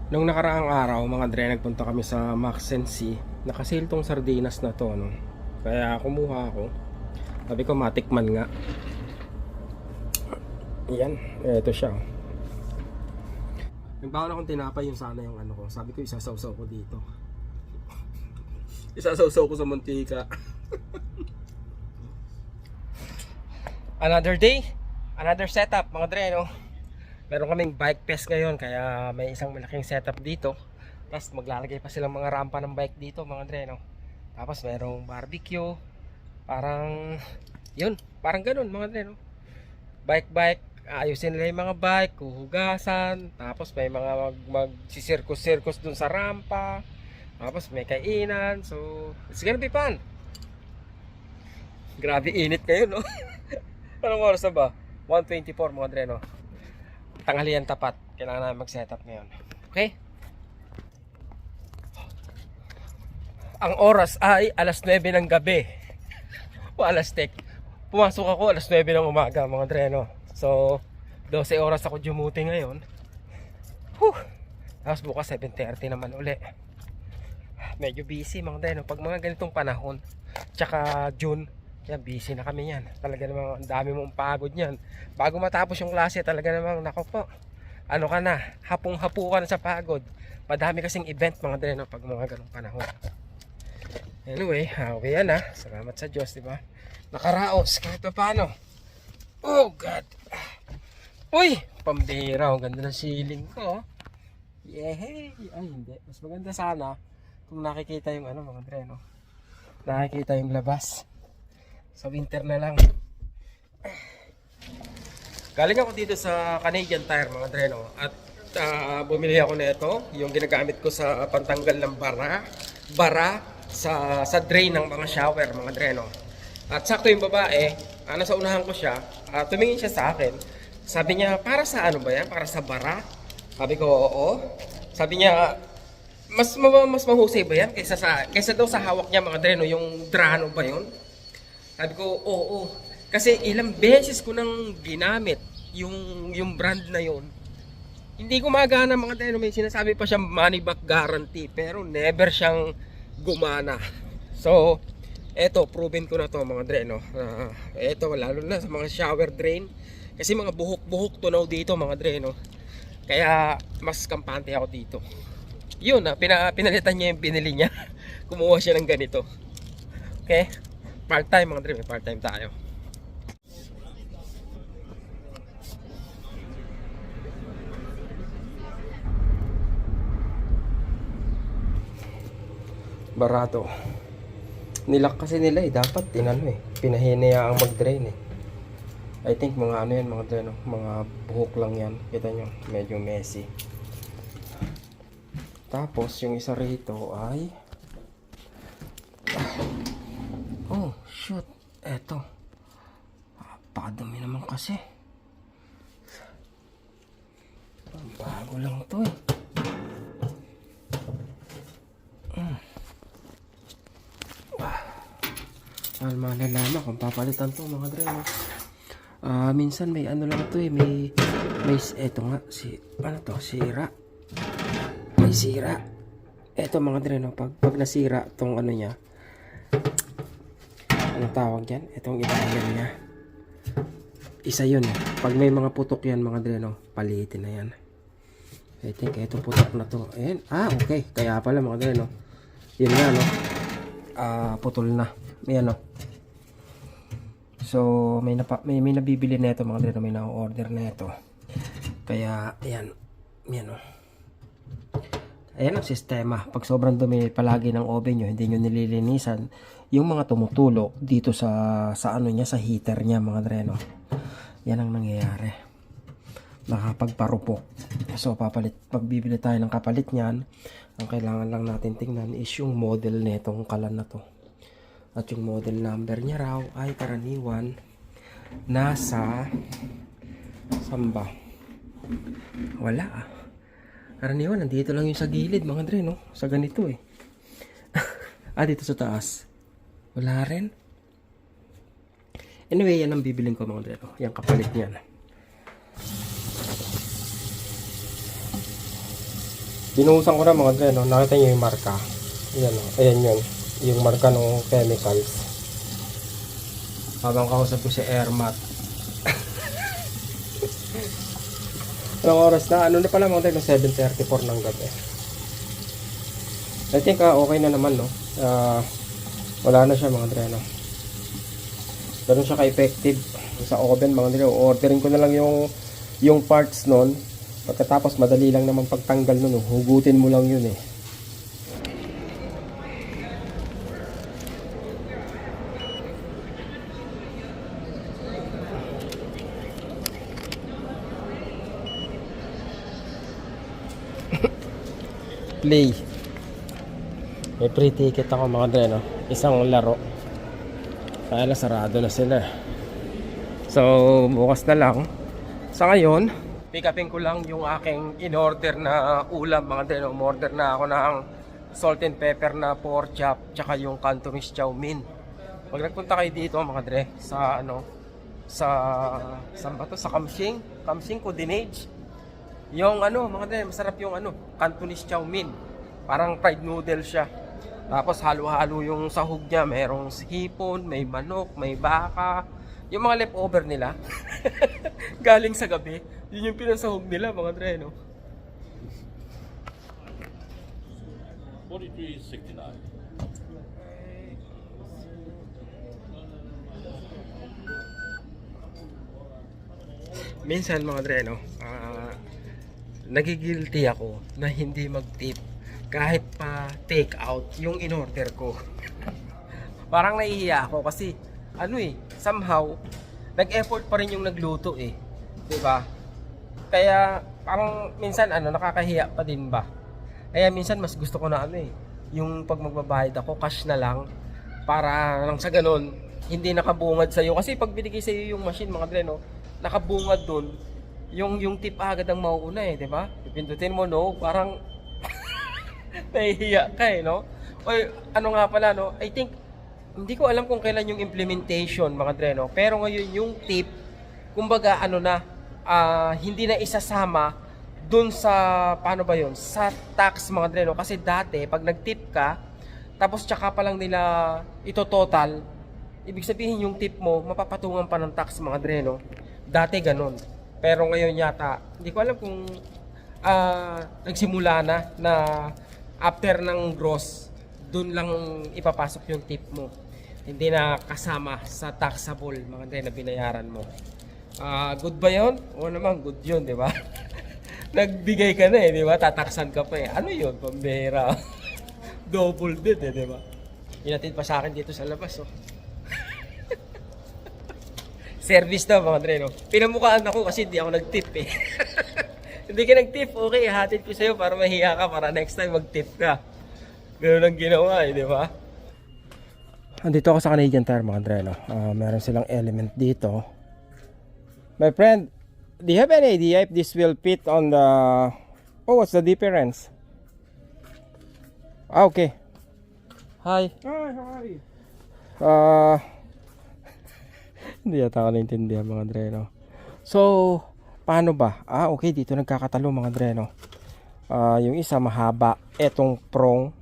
Nung nakaraang araw, mga dre, nagpunta kami sa Max and C. Nakasil tong sardinas na to, no? Kaya kumuha ako. Sabi ko, matikman nga. Yan, eto siya. Nagbaon akong tinapay yung sana yung ano ko. Sabi ko, isasawsaw ko dito. Isasawsaw ko sa mantika. Another day, another setup, mga dre, no? Meron kaming bike fest ngayon, kaya may isang malaking setup dito. Tapos maglalagay pa silang mga rampa ng bike dito, mga dre, no? Tapos merong barbecue. Parang yun, parang ganun, mga dre, no? Bike, ayusin nila yung mga bike, huhugasan. Tapos may mga magsisirkus-sirkus dun sa rampa. Tapos may kainan. So, it's gonna be fun. Grabe init ngayon, no? Anong oras na ba? 1:24, mga dre, no? Tanghalian tapat. Kailangan namin mag-setup ngayon. Okay? Ang oras ay alas 9 ng gabi. O alas 10. Pumasok ako alas 9 ng umaga, mga dreno. So, 12 oras ako dumuti ngayon. Tapos bukas 7:30 naman uli. Medyo busy, mga dreno. Pag mga ganitong panahon, tsaka June, yan, busy na kami yan. Talaga namang ang dami mong pagod yan. Bago matapos yung klase, talaga namang nako po. Ano ka na, hapong-hapo ka na sa pagod. Madami kasing event, mga dreno, pag mga ganong panahon. Anyway, okay yan ha. Salamat sa Diyos, diba? Nakaraos, kahit pa paano. Oh God. Uy, pambira. Ang ganda ng ceiling ko. Yehey. Ay, hindi. Mas maganda sana kung nakikita yung ano, mga dreno. Nakikita yung labas. Sa winter na lang. Galing ako dito sa Canadian Tire, mga dreno. At bumili ako nito, yung ginagamit ko sa pantanggal ng bara sa drain ng mga shower, mga dreno. At sakto yung babae, nasa unahan ko siya, tumingin siya sa akin. Sabi niya, para sa ano ba yan? Para sa bara? Sabi ko, oo. Sabi niya, mas mahusay ba yan kaysa daw sa hawak niya, mga dreno, yung Drano ba yun? Sabi ko, oo. Kasi ilang beses ko nang ginamit yung brand na yon. Hindi gumagana, mga dreno. May sinasabi pa siyang money back guarantee, pero never siyang gumana. So, eto, proven ko na to, mga dreno. Eto, lalo na sa mga shower drain. Kasi mga buhok-buhok tunaw dito, mga dreno. Kaya mas kampante ako dito. Yun, pinalitan niya yung binili niya. Kumuha siya ng ganito. Okay? Part-time, mga dreno. Part-time tayo. Barato. Nilak kasi nila dapat pinahinayaang mag-drain I think mga ano yan, mga dreno, mga buhok lang yan. Kita nyo, medyo messy. Tapos yung isa rito ay oh shoot, eto pakadami naman kasi. Bago lang to malalaman kung papalitan to, mga dreno. Minsan may ano lang to may eto nga ano to, sira. May sira. Eto, mga dreno, pag nasira tong ano niya, anong tawag yan? Etong ilalim niya. Isa yun Pag may mga putok yan, mga dreno, palitin na yan. I think eto putok na to. Ayan. Okay. Kaya pala, mga dreno. Yun nga, no? Putol na. Ayan, no? So, may nabibili na ito, mga dreno. May na-order na ito. Kaya, ayan. Ayan, no? Ayan ang sistema. Pag sobrang dumi palagi ng oven nyo, hindi nyo nililinisan yung mga tumutulo dito sa ano niya, sa heater niya, mga dreno. Yan ang nangyayari. Nakapagparupok. So, pag bibili tayo ng kapalit niyan, ang kailangan lang natin tingnan is yung model netong kalan na to. At yung model number niya raw ay karaniwan nasa samba. Wala Karaniwan, nandito lang yung sa gilid, mga dreno. Sa ganito dito sa taas. Wala rin. Anyway, yan ang bibiling ko, mga dreno. Yung kapalit niyan. Binuhusan ko na mga dre, no? Nakita nyo yung marka. Ayan, no? Ayan yun. Yung marka ng chemicals. Habang kausap ko si Airmat. Anong oras na? Ano na pala mga dre? 7:34 ng gabi. I think okay na naman, no? Wala na siya mga dre, no? Ganun siya ka-effective sa oven mga dre. Orderin ko na lang yung parts nun. Pagkatapos madali lang naman pagtanggal nun, hugutin mo lang yun eh. Play. May free ticket ako mga dre, no? Isang laro. Kaya lang sarado na sila. So bukas na lang. Sa ngayon, pick upin ko lang yung aking in-order na ulam mga dre, no? Umorder na ako ng salt and pepper na pork chop tsaka yung Cantonese chow mein. Pag nagpunta kayo dito mga dre sa sa Kamsing Coordinate. Yung mga dre, masarap yung Cantonese chow mein. Parang fried noodle siya. Tapos halo-halo yung sahog niya, merong hipon, may manok, may baka. Yung mga leftover nila galing sa gabi, yun yung pinasahog nila mga dre, no? 43.69. Minsan mga dre, no, nagigilty ako na hindi mag-tip kahit pa take out yung in-order ko. Parang nahihiya ako kasi somehow nag-effort pa rin yung nagluto eh, 'di ba? Kaya parang minsan nakakahiya pa din ba? Kaya minsan mas gusto ko na yung pag magbabayad ako cash na lang para lang sa ganun hindi nakabungad sa iyo kasi pag binigay sa iyo yung machine mga dre, no, nakabungad doon yung tip agad ang mauuna eh, 'di ba? Pipindutin mo no, parang nahihiya ka eh, no? Oy, nga pala, no? I think hindi ko alam kung kailan yung implementation mga dre, no? Pero ngayon yung tip kumbaga hindi na isasama dun sa paano ba yun? Sa tax mga dre, no? Kasi dati pag nag-tip ka tapos tsaka pa lang nila ito total, ibig sabihin yung tip mo mapapatungan pa ng tax mga dre, no? Dati ganun. Pero ngayon yata, hindi ko alam kung nagsimula na after ng gross, dun lang ipapasok yung tip mo. Hindi na kasama sa taxable mga dre na binayaran mo. Good ba yun? Oo naman, good yun, di ba? Nagbigay ka na eh, di ba? Tataksan ka pa eh. Ano yun? Pambera. Double din eh, di ba? Inatid pa sa akin dito sa labas, oh. Service na mga dre, no? Pinamukhaan ako kasi hindi ako nag-tip eh. Hindi ka nag-tip, okay, hatid ko sa'yo para mahiya ka, para next time mag-tip ka. Ganun ang ginawa eh, di ba? Andito ako sa Canadian Tire mga dre, no? Meron silang element dito. My friend, do you have any idea if this will fit on the... Oh, what's the difference? Okay. Hi. Hi, how are you? Hindi yata ako naintindihan mga dre, no? So, paano ba? Okay, dito nagkakatalo mga dre, no? Yung isa mahaba, etong prong.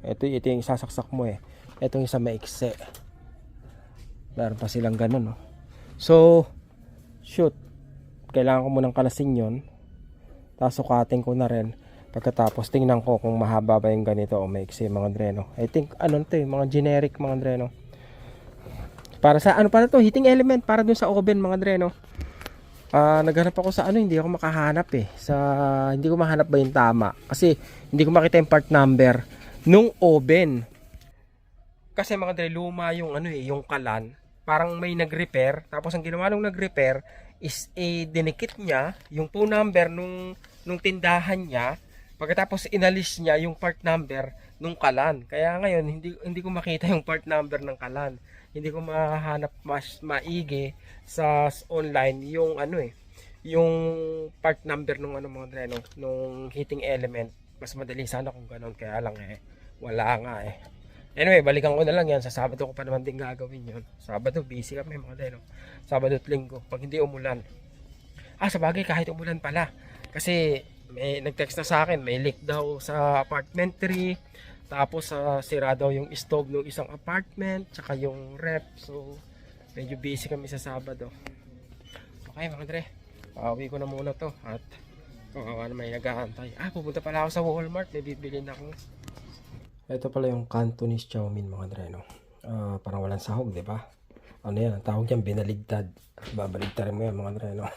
Ito yung isasaksak mo eh. Etong isa maikse. Meron pa silang ganun, no? So, shoot. Kailangan ko munang kalasin yun. Tapos sukatin ko na rin. Pagkatapos tingnan ko kung mahaba ba yung ganito o maikse mga dre, no? I think mga generic mga dre, no? Para sa para to, heating element para dun sa oven mga dre, no? Naghanap ako sa hindi ako makahanap eh. Hindi ko mahanap ba yung tama kasi hindi ko makita yung part number nung oven. Kasi mga dre, luma yung yung kalan. Parang may nag-repair, tapos ang ginawa nung nag-repair is dinikit niya yung phone number nung tindahan niya. Pagkatapos inalis niya yung part number nung kalan. Kaya ngayon hindi ko makita yung part number ng kalan. Hindi ko mahanap mas maigi sa online yung yung part number nung mga dre, nung heating element. Mas madali sana kung ganoon, kaya lang wala nga eh. Anyway, balikan ko na lang yan. Sa Sabado ko pa naman din gagawin yun. Sabado, busy kami mga dre, Sabado at Linggo, pag hindi umulan. Sa bagay kahit umulan pala. Kasi may nag-text na sa akin, may leak daw sa apartment 3. Tapos sira daw yung stove ng isang apartment, tsaka yung ref. So medyo busy kami sa Sabado. Okay mga Dre, pauwi ko na muna to at kawawa na may nag-aantay. Pupunta pala ako sa Walmart, may bibilin ako. Ito pala yung Cantonese chow mein mga Dre, no? Parang walang sahog, di ba? Ano yan, ang tawag yan, binaligtad. Babaligtarin mo yan mga Dre, no?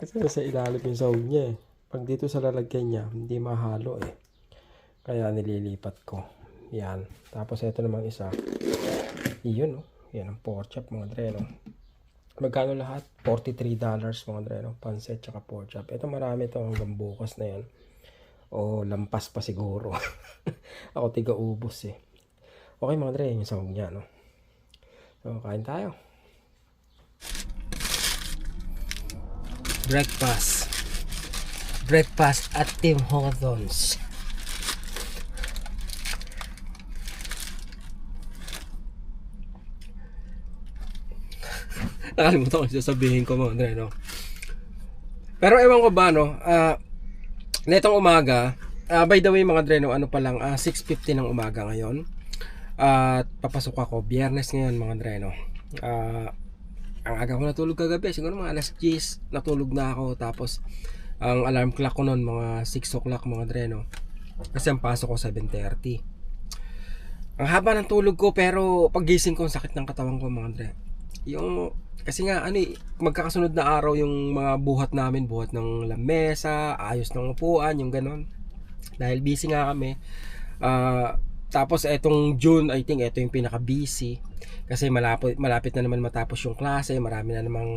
Kasi nasa ilalim yung sahog niya eh. Pag dito sa lalagyan niya, hindi mahalo eh. Kaya nililipat ko. Yan. Tapos ito namang isa. Iyon, no? Yan ang pork chop mga Dre, no? Magkano lahat? $43 mga Dre, no? Pansit tsaka pork chop. Ito marami to hanggang bukas na yan. O lampas pa siguro. Ako tiga-ubos eh. Okay mga Dre, yung sahog niya, no? So, kain tayo. Breakfast at Tim Hortons. Nakalimutan ko sasabihin ko mga Dre, no? Pero ewan ko ba, no? Netong umaga, by the way mga Dre, no, ano pa lang, 6:50 ng umaga ngayon. At papasok ako, Biyernes ngayon mga Dre, no. Ang aga ko natulog kagabi, siguro mga alas 10 natulog na ako. Tapos ang alarm clock ko noon mga 6 o'clock mga Dre, no. Kasi ang pasok ko 7:30. Ang haba ng tulog ko, pero paggising ko sakit ng katawan ko mga Dre. Yung kasi nga magkakasunod na araw yung mga buhat namin, buhat ng lamesa, ayos ng upuan, yung ganon. Dahil busy nga kami. Tapos etong June, I think ito yung pinaka busy kasi malapit na naman matapos yung klase, marami na namang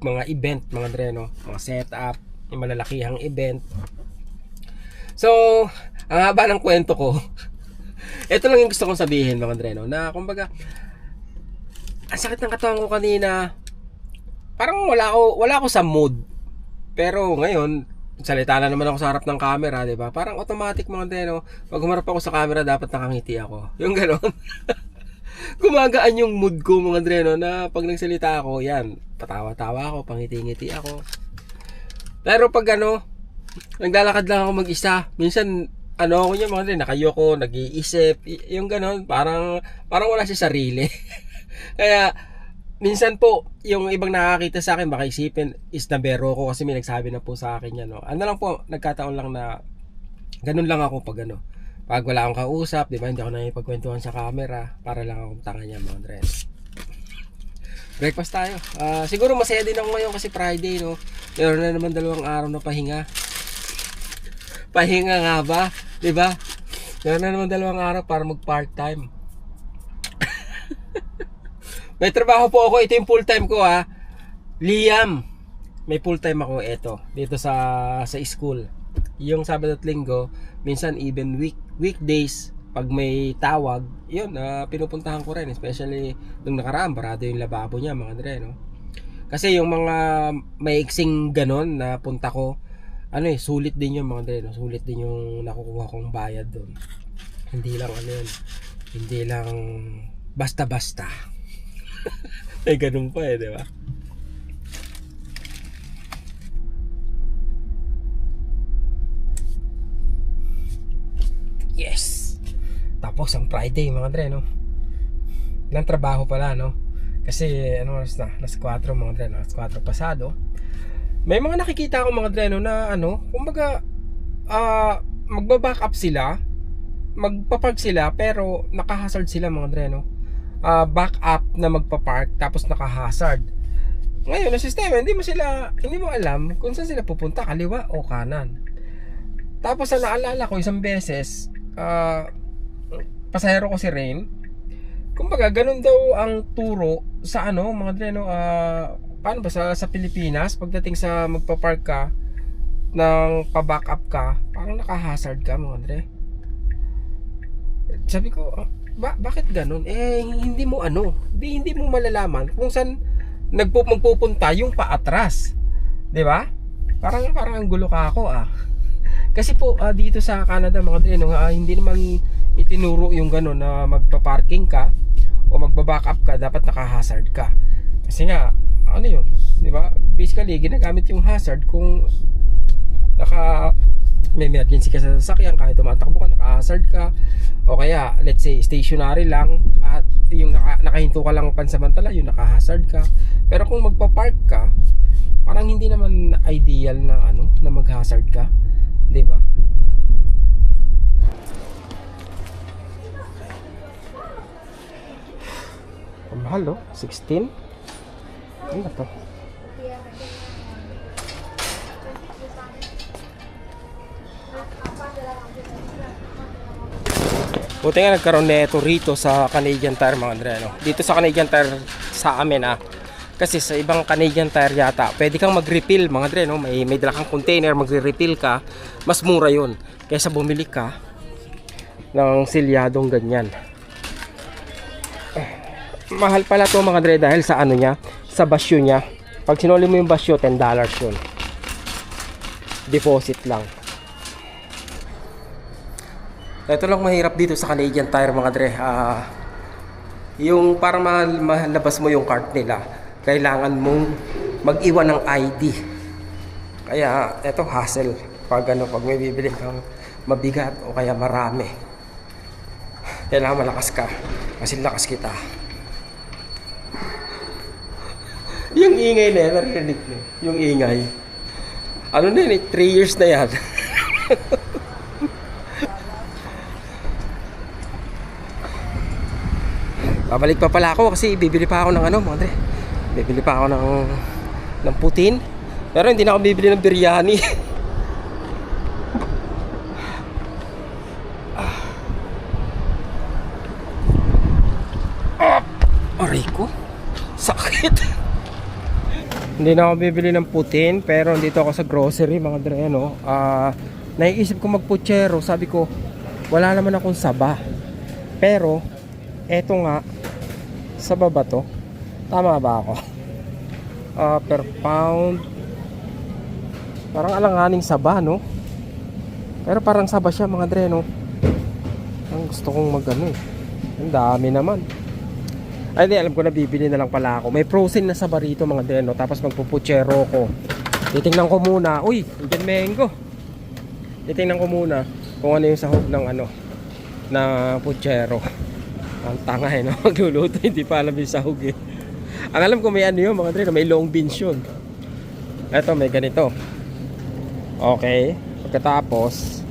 mga event mga Dre, no? Mga setup, yung malalakihang event. So, ang haba ng kwento ko. Ito lang yung gusto kong sabihin mga Dre, no? Na kumbaga ang sakit ng katawan ko kanina. Parang wala ako sa mood. Pero ngayon, salita na naman ako sa harap ng camera, 'di ba? Parang automatic mga Dre, no? Pag humarap ako sa camera, dapat nakangiti ako. Yung gano'n. Gumagaan yung mood ko mga Dre, no? Na pag nagsalita ako, yan, patawa-tawa ako, pangiti-ngiti ako. Pero pag naglalakad lang ako mag-isa, minsan ako niya mga Dre, nakayoko, nag-iisip, yung gano'n, parang wala siya sarili. Kaya minsan po yung ibang nakakita sa akin baka isipin is nabero ko kasi may nagsabi na po sa akin yan, no? Ano lang po, nagkataon lang na ganun lang ako pag pag wala akong kausap, di ba, hindi ako nakipagkwentuhan sa camera, para lang akong tanga niya mga Dre. Breakfast tayo. Siguro masaya din ako ngayon kasi Friday, no? Meron na naman 2 araw na pahinga. Pahinga nga ba? Di ba? Meron na naman 2 araw para mag part-time. May trabaho po ako, ito yung full time ko Liam. May full time ako dito sa school. Yung Sabado at Linggo, minsan even weekdays pag may tawag, yun pinupuntahan ko rin, especially nung nakaraan barado yung lababo niya mga Dre, no? Kasi yung mga maiksing ganon na punta ko, sulit din yung mga Dre, no? Sulit din yung nakukuha kong bayad doon. Hindi lang yun. Hindi lang basta-basta. May ganun pa di ba? Yes! Tapos ang Friday mga Dre, no? Ilang trabaho pala, no? Kasi oras na? Alas 4 mga Dre, no? Alas 4 pasado. May mga nakikita ako mga Dre, no? Na kumbaga magba-back up sila, magpa-park sila, pero naka-hazard sila mga Dre, no? Back up na magpa-park tapos naka-hazard. Ngayon, ang sistema, hindi mo alam kung saan sila pupunta, kaliwa o kanan. Tapos naalala ko isang beses, pasahero ko si Rain. Kumbaga, ganun daw ang turo sa mga Dre, no? Paano ba sa Pilipinas, pagdating sa magpa-park ka ng pa-back up ka, parang naka-hazard ka mga Dre. Sabi ko, bakit ganun? Hindi mo hindi mo malalaman kung saan magpupunta yung paatras. 'Di ba? Parang ang gulo ka ako Kasi po dito sa Canada mga Dre, hindi naman itinuro yung ganun na magpa-parking ka o magba-back up ka, dapat naka-hazard ka. Kasi nga, yun? 'Di ba? Basically, ginagamit yung hazard kung may emergency ka sa sasakyan, kahit tumatakbo ka, naka-hazard ka, o kaya let's say stationary lang at yung nakahinto ka lang pansamantala, yung naka-hazard ka. Pero kung magpa-park ka, parang hindi naman ideal na na mag-hazard ka, 'di ba? Mahal, 16. Ano ba to? Buti nga nagkaroon na ito rito sa Canadian Tire, mga Andre, dito sa Canadian Tire sa amin kasi sa ibang Canadian Tire yata pwede kang mag-refill, mga Andre, may dala kang container, magre-refill ka, mas mura yun kaysa bumili ka ng silyadong ganyan. Mahal pala to, mga Andre, dahil sa niya, sa basyo niya. Pag sinuli mo yung basyo, $10 yun, deposit lang. Ito lang mahirap dito sa Canadian Tire, mga Dre. Yung para malabas mo yung cart nila, kailangan mong mag-iwan ng ID. Kaya ito hassle pag pag may bibili kang mabigat o kaya marami. Kailangan malakas ka, kasi lakas kita. Yung ingay na yan, narinig mo. Yung ingay. Ano na yun, 3 years na yan. Babalik pa pala ako kasi bibili pa ako ng mga Andre. Bibili pa ako ng putin. Pero hindi na ako bibili ng biryani. Aray ko, sakit. Hindi na ako bibili ng putin, pero dito ako sa grocery, mga Andre, naiisip ko magputsero. Sabi ko, wala naman akong saba. Pero eto nga, sa baba to, tama ba ako? Per pound, parang alanganing saba, no? Pero parang saba siya, mga Andre, no? Ang gusto kong ang dami naman. Ay, di, alam ko na, bibili na lang pala ako. May frozen na saba rito, mga Andre, no? Tapos magpuputsero ko. Titingnan ko muna, uy, andyan mango. Titingnan ko muna kung ano yung sahog ng na putsero. Ang tanga, no? Magluluto, hindi pa alam yung sahog, eh. Ang alam ko may yun, mga Andre, may long beans yun. Eto, may ganito. Okay. Pagkatapos,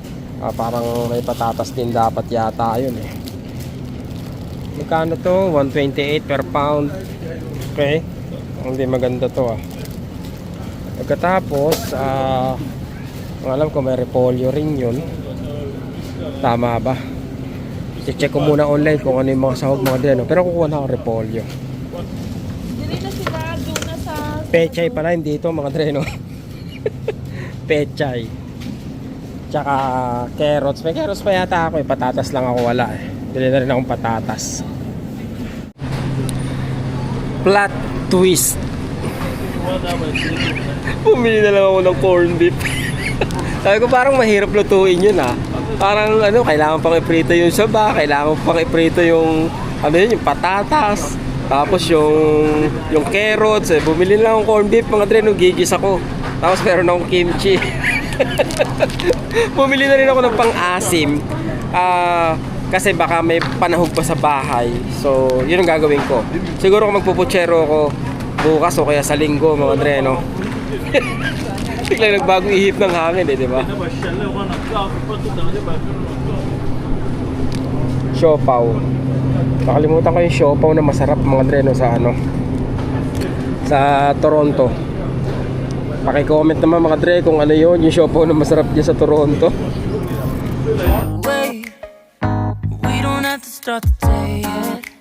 parang may patatas din dapat yata yun, eh. Magkano to? 128 per pound. Okay. Hindi maganda to, Pagkatapos, ang alam ko may repolyo rin yun. Tama ba? I-check ko muna online kung ano yung mga sahog, mga Andre, pero kukuha na ako repolyo. Dili na sila, doon na sa... Pechay pala, hindi ito, mga Andre, Pechay. Tsaka carrots. May carrots pa yata ako, patatas lang ako wala, Dili na rin akong patatas. Plot twist. Bumili na lang ako ng corned beef. Sabi ko parang mahirap lutuin yun, Parang kailangan pang iprito yung saba, kailangan pang iprito yung yung patatas, tapos yung carrots. Bumili lang akong corned beef, mga Andre, gigis ako. Tapos meron akong kimchi. Bumili na rin ako ng pang-asim. Kasi baka may panahog pa sa bahay. So, yun ang gagawin ko. Siguro kung magpuputsero ako bukas o kaya sa linggo, mga Andre, Biglang nagbagong ihip ng hangin, di ba? Siopaw. Nakalimutan ko yung siopaw na masarap, mga Andre, sa Toronto. Paki-comment naman, mga Andre, kung ano yun, yung siopaw na masarap dyan sa Toronto. We don't have to start the day yet.